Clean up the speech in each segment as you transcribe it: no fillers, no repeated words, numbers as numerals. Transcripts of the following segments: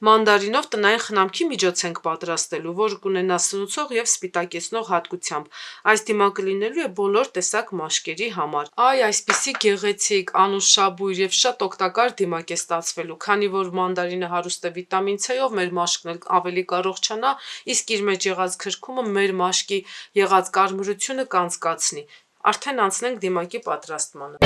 Մանդարինով տնային խնամքի միջոց ենք պատրաստելու, որ կունենա սնուցող եւ սպիտակեցնող հատկությամբ։ Այս դիմակը լինելու է բոլոր տեսակ մաշկերի համար։ Այսպիսի գեղեցիկ, անուշաբույր եւ շատ օգտակար դիմակ է ստացվելու, քանի որ մանդարինը հարուստ է վիտամին C-ով, մեր մաշկն էլ ավելի կարողանա, իսկ իր մեջ եղած քրքումը մեր մաշկի եղած կարմրությունը կանցկացնի։ Արդեն անցնենք դիմակի պատրաստմանը։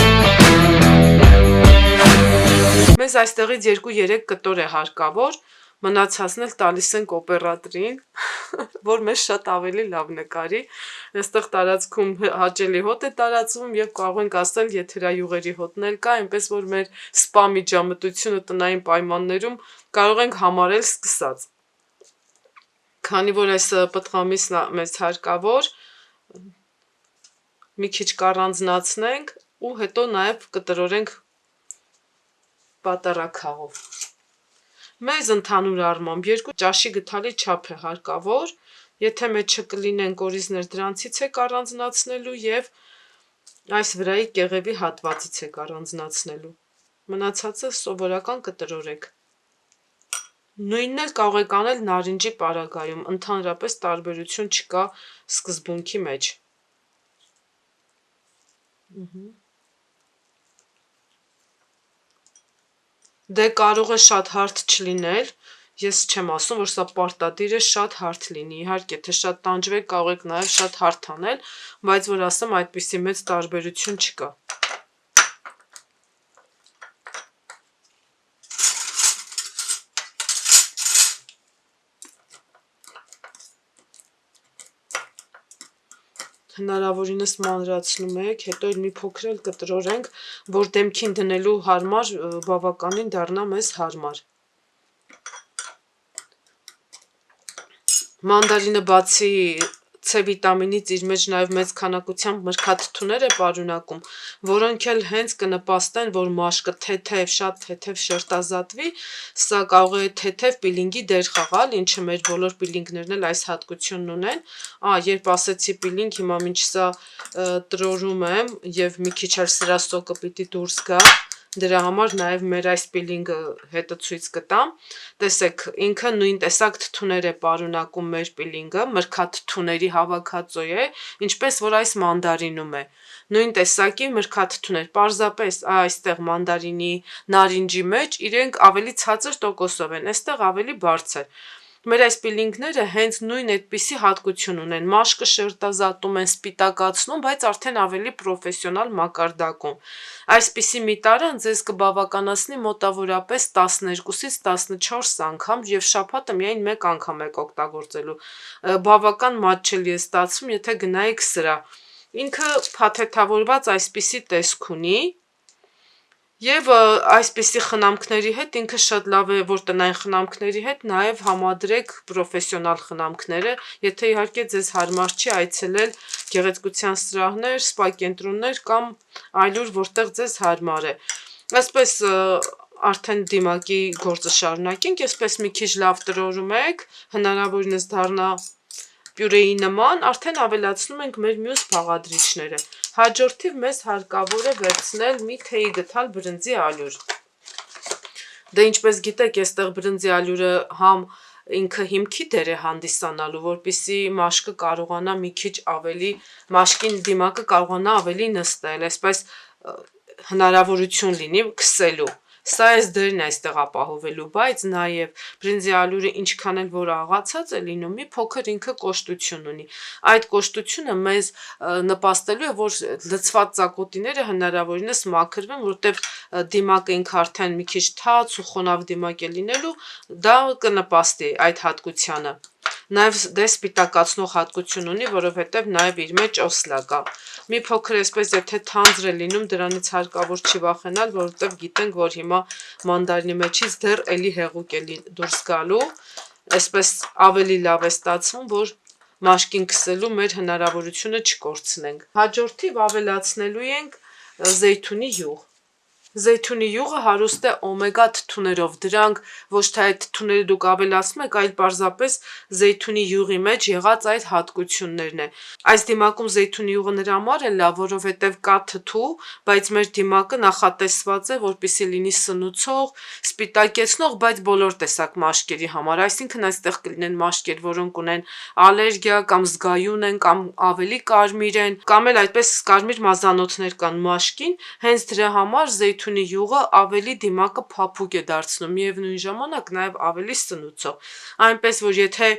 Մեզ այստեղից 2-3 կտոր է հարկավոր, մնացածն էլ տալիս ենք օպերատորին, որ մեզ շատ ավելի լավ նկարի։ Այստեղ տարածքում հաճելի հոտ է տարածվում եւ կարող ենք ասել եթերայուղերի հոտն էլ կա, այնպես որ մեր սպա միջամտությունը տնային պայմաններում կարող ենք համարել սկսած։ Քանի որ այս պտղամիսն մեզ հարկավոր, մի քիչ կառանձնացնենք ու հետո նաեւ կտրորենք պատառաքաղով։ Մեզ ընդհանուր առմամբ 2 ճաշի գթալի չափ է հարկավոր, եթե մեջ չկլինեն կորիզներ, դրանցից եք առանձնացնելու եւ այս վրայի կեղևի հատվածից եք առանձնացնելու։ Մնացածը սովորական կտրորեք։ Նույնն էլ կարող եք անել նարինջի պարագայում, ընդհանրապես տարբերություն չկա սկզբունքի մեջ։ Դե կարող է շատ հարթ չլինել, ես չեմ ասում, որ սա պարտադիր է շատ հարթ լինի, իհարկե, թե շատ տանջվեք կարող եք նաև շատ հարթ անել, բայց որ ասեմ այդպիսի մեծ տարբերություն չկա։ Հնարավորինս մանրացնում եք, հետո մի փոքր էլ կտրորենք, որ դեմքին դնելու հարմար բավականին դառնա մեզ հարմար։ Մանդարինը բացի C վիտամինից իր մեջ նաև մեծ քանակությամբ մրգաթթուներ է պարունակում, որոնք էլ հենց կնպաստեն, որ մաշկը թեթև, շատ թեթև շերտազատվի, սա կարող է թեթև պիլինգի դեր խաղալ, ինչը մեր բոլոր պիլինգներն էլ այս հատկությունն ունեն։ Երբ ասեցի պիլինգ, հիմա մինչ սա տրորում եմ եւ մի քիչ էլ սրա սոկը պիտի դուրս գա, դրա համար նաև մեր այս պիլինգը հետը ցույց կտամ։ Տեսեք, ինքը նույն տեսակ թթուներ է պարունակում մեր պիլինգը, մրգաթթուների հավաքածու է, ինչպես որ այս մանդարինում է։ Նույն տեսակի մրգաթթուներ, պարզապես այստեղ մանդարինի, նարինջի մեջ իրենք ավելի ցածր տոկոսով են, այստեղ ավելի բարձր։ Մեր այս պիլինգները հենց նույն այդպիսի հատկություն ունեն, մաշկը շերտազատում են, սպիտակացնում, բայց արդեն ավելի պրոֆեսիոնալ մակարդակում։ Այսպիսի մի տարան ձեզ կբավականացնի մոտավորապես 12-ից 14 անգամ եւ շաբաթը միայն 1 անգամ եք օգտագործելու։ Բավական մատչելի է ստացվում, եթե գնայիք սրա։ Ինքը փաթեթավորված այսպիսի տեսք ունի։ Եվ այսպիսի խնամքների հետ ինքը շատ լավ է, որ տնային խնամքների հետ նաև համադրեք պրոֆեսիոնալ խնամքները, եթե իհարկե ձեզ հարմար չի այցելել գեղեցկության սրահներ, սպա կենտրոններ կամ այլուր, որտեղ ձեզ հարմար է։ Այսպես արդեն դիմակի գործը շարունակենք, այսպես մի քիչ լավ տրորում եք, հնարավորինս դառնա պյուրեի նման, արդեն ավելացնում ենք մեր մյուս բաղադրիչները։ Հաջորդիվ մեզ հարկավոր է վերցնել մի թեյի գթալ բրինձի ալյուր։ Դե ինչպես գիտեք, այստեղ բրինձի ալյուրը համ ինքը հիմքի դեր է հանդիսանալու, որպեսզի մաշկը կարողանա մի քիչ ավելի, մաշկին դիմակը կարողանա ավելի նստել, այսպես հնարավորություն լինի քսելու։ Սա այս դերն է այստեղ ապահովելու, բայց նաև բրինձի ալյուրը ինչքան էլ որ աղացած է լինում, մի փոքր ինքը կոշտություն ունի։ Այդ կոշտությունը մեզ նպաստելու է, որ լցված ծակոտիները հնարավորինս մաքրվեն, որտեղ դիմակը ինքը արդեն մի քիչ թաց ու խոնավ դիմակ է լինելու, դա կնպաստի այդ հատկությանը։ Նաև դե սպիտակացնող հատկություն ունի, որովհետև նաև իր մեջ օսլա կա։ Մի փոքր այսպես եթե թանձր է լինում, դրանից հարկավոր չի վախենալ, որովհետև գիտենք, որ հիմա մանդարինի մեջից դեռ էլի հեղուկ է դուրս գալու, այսպես ավելի լավ է ստացվում, որ մաշկին քսելու մեր հնարավորությունը չկորցնենք։ Հաջորդիվ ավելացնելու ենք զեյթունի յուղ։ Զեյթունի յուղը հարուստ է օմեգա թթուներով, դրանք ոչ թե այդ թթուները դուք ավելացնում եք, այլ պարզապես զեյթունի յուղի մեջ եղած այդ հատկություններն է։ Այս դիմակում զեյթունի յուղը նրա համար է լավ, որովհետև կա թթու, բայց մեր դիմակը նախատեսված է, որպեսզի լինի սնուցող, սպիտակեցնող, բայց բոլոր տեսակ մաշկերի համար, այսինքն այստեղ կլինեն մաշկեր, որոնք ունեն ալերգիա կամ զգայուն են կամ ավելի կարմիր են, կամ էլ այդպես կարմիր մազանոթներ կան մաշկին, հենց դրա համար զեյթունի յուղը ավելի դիմակը փափուկ է դարձնում, միևնույն ժամանակ նաև ավելի սնուցող, այնպես որ եթե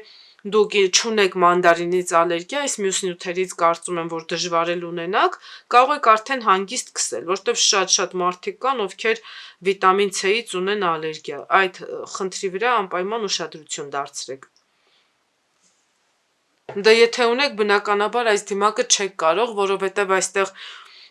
դուք չունեք մանդարինից ալերգիա, այս մյուս նյութերից կարծում եմ, որ դժվար է ունենաք, կարող եք արդեն հանգիստ քսել, որտեղ շատ մարդիկ կան, ովքեր վիտամին C-ից ունեն ալերգիա, այդ խնդրի վրա անպայման ուշադրություն դարձրեք։ Դե եթե ունեք, բնականաբար այս դիմակը չեք կարող, որովհետև այստեղ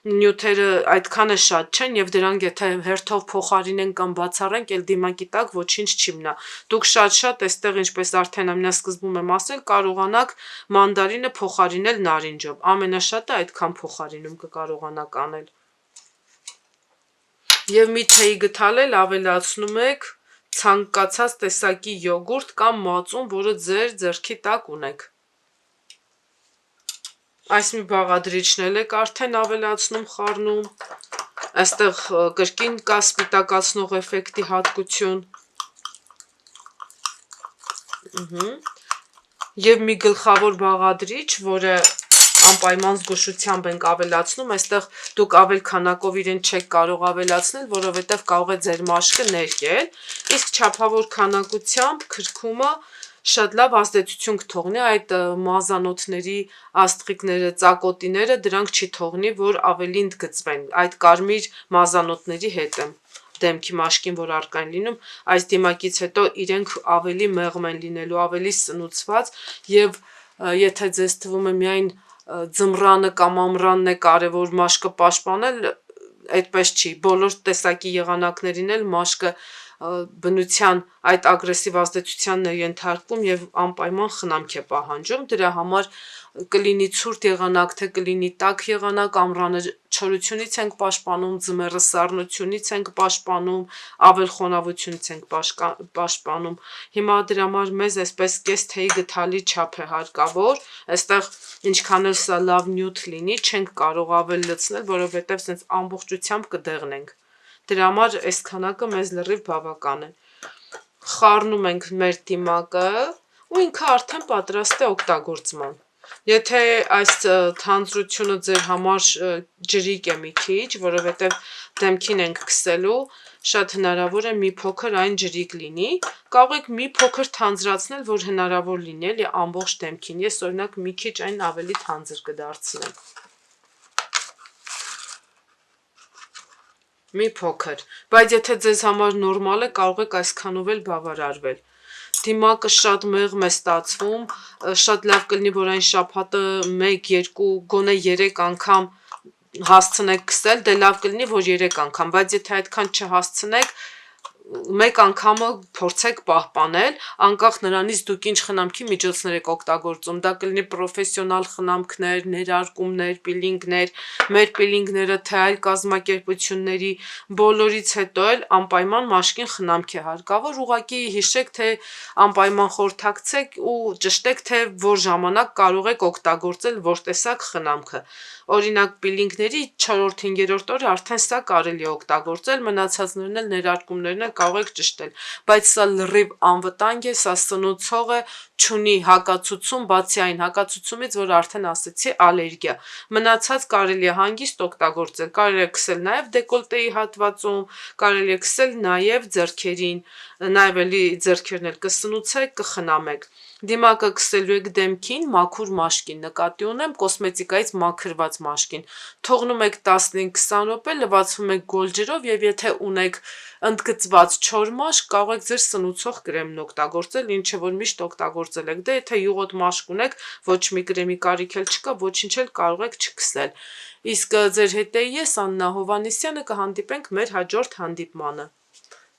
նյութերը այդքան է շատ չեն եւ դրանք եթե հերթով փոխարինեն կամ բացառենք, էլ դիմակի տակ ոչինչ չի մնա։ Դուք շատ այստեղ, ինչպես արդեն ամենասկզբում եմ ասել, կարողանաք մանդարինը փոխարինել նարինջով։ Ամենաշատը այդքան փոխարինում կկարողանաք անել։ Եվ մի թեյի գթալ ավելացնում եք ցանկացած տեսակի յոգուրտ կամ մածուն, որը ձեր ձեռքի տակ ունեք։ Այս մի բաղադրիչն եք արդեն ավելացնում, խառնում, այստեղ կրկին կա սպիտակացնող էֆեկտի հատկություն։ Եվ մի գլխավոր բաղադրիչ, որը անպայման զգուշությամբ ենք ավելացնում, այստեղ դուք ավել քանակով իրեն չեք կարող ավելացնել, որովհետև կարող է ձեր մաշկը ներկել, իսկ չափավոր քանակությամբ քրքումը շատ լավ ազդեցություն կթողնի այդ մազանոթների աստղիկները, ծակոտիները, դրանք չի թողնի, որ ավելի ընդգծվեն այդ կարմիր մազանոթների հետ եմ դեմքի մաշկին, որ առկա են լինում, այս դիմակից հետո իրենք ավելի մեղմ են լինելու, ավելի սնուցված եւ եթե ձեզ թվում է միայն ձմռանը կամ ամռանն է կարևոր մաշկը պաշտպանել, այդպես չի, բոլոր տեսակի եղանակներին էլ մաշկը բնության այդ ագրեսիվ ազդեցությանն է ենթարկվում եւ անպայման խնամք է պահանջում, դրա համար կլինի ցուրտ եղանակ, թե կլինի տաք եղանակ, ամռանը չորությունից ենք պաշտպանում, ձմեռը սառնությունից ենք պաշտպանում, ավել խոնավությունից ենք պաշտպանում։ Հիմա դրա համար մեզ այսպես կես թեյի գթալի չափ է հարկավոր, այստեղ ինչքան էլ սա լավ նյութ լինի, չենք կարող ավել լցնել, որովհետև սենց ամբողջությամբ կդեղնենք։ Դրա համար այս քանակը մեզ լրիվ բավական է։ Խառնում ենք մեր դիմակը ու ինքը արդեն պատրաստ է օգտագործման։ Եթե այս թանձրությունը ձեր համար ջրիկ է մի քիչ, որովհետև դեմքին ենք քսելու, շատ հնարավոր է մի փոքր այն ջրիկ լինի, կարող եք մի փոքր թանձրացնել, որ հնարավոր լինի էլի ամբողջ դեմքին։ Ես օրինակ մի քիչ այն ավելի թանձր կդարձնեմ։ Մի փոքր, բայց եթե ձեզ համար նորմալ է, կարող եք այսքանով էլ բավարարվել։ Դիմակը շատ մեղմ է ստացվում, շատ լավ կլինի, որ այն շաբաթը 1, 2, գոնե 3 անգամ հասցնեք քսել, դե լավ կլինի, որ 3 անգամ, բայց եթե այդքան չհասցնեք, մեկ անգամը փորձեք պահպանել, անկախ նրանից դուք ինչ խնամքի միջոցներ եք օգտագործում, դա կլինի պրոֆեսիոնալ խնամքներ, ներարկումներ, պիլինգներ, մեր պիլինգները, թե այլ կազմակերպությունների, բոլորից հետո էլ անպայման մաշկին խնամք է հարկավոր, ուղղակի հիշեք, թե անպայման խորհրդակցեք ու ճշտեք, թե որ ժամանակ կարող եք օգտագործել որ տեսակ խնամքը։ Օրինակ պիլինգների 4-5-րդ օրը արդեն սա կարելի է օգտագործել, մնացածներն էլ ներարկումներն էլ կարող եք ճշտել, բայց սա լրիվ անվտանգ է, սա սնուցող է, չունի հակացուցում, բացի այն հակացուցումից, որ արդեն ասեցի ալերգիա։ Մնացած կարելի է հանգիստ օգտագործել, կարելի է քսել նաև դեկոլտեի հատվածում, կարելի է քսել նաև ձեռքերին, նաև էլի ձեռքերն էլ կսնուցեք, կխնամեք։ Դիմակը քսելու եք դեմքին, մաքուր մաշկին, նկատի ունեմ կոսմետիկայից մաքրված մաշկին, թողնում եք 15-20 րոպե, լվացվում եք գոլ ջրով եւ եթե ունեք ընդգծված չոր մաշկ, կարող եք ձեր սնուցող կրեմն օգտագործել, ինչը որ միշտ օգտագործել եք, դե եթե յուղոտ մաշկ ունեք, ոչ մի կրեմի կարիք էլ չկա, ոչինչ էլ կարող եք չքսել։ Իսկ ձեր հետ էի ես Աննա Հովանեսյանը, կհանդիպենք մեր հաջորդ հանդիպմանը։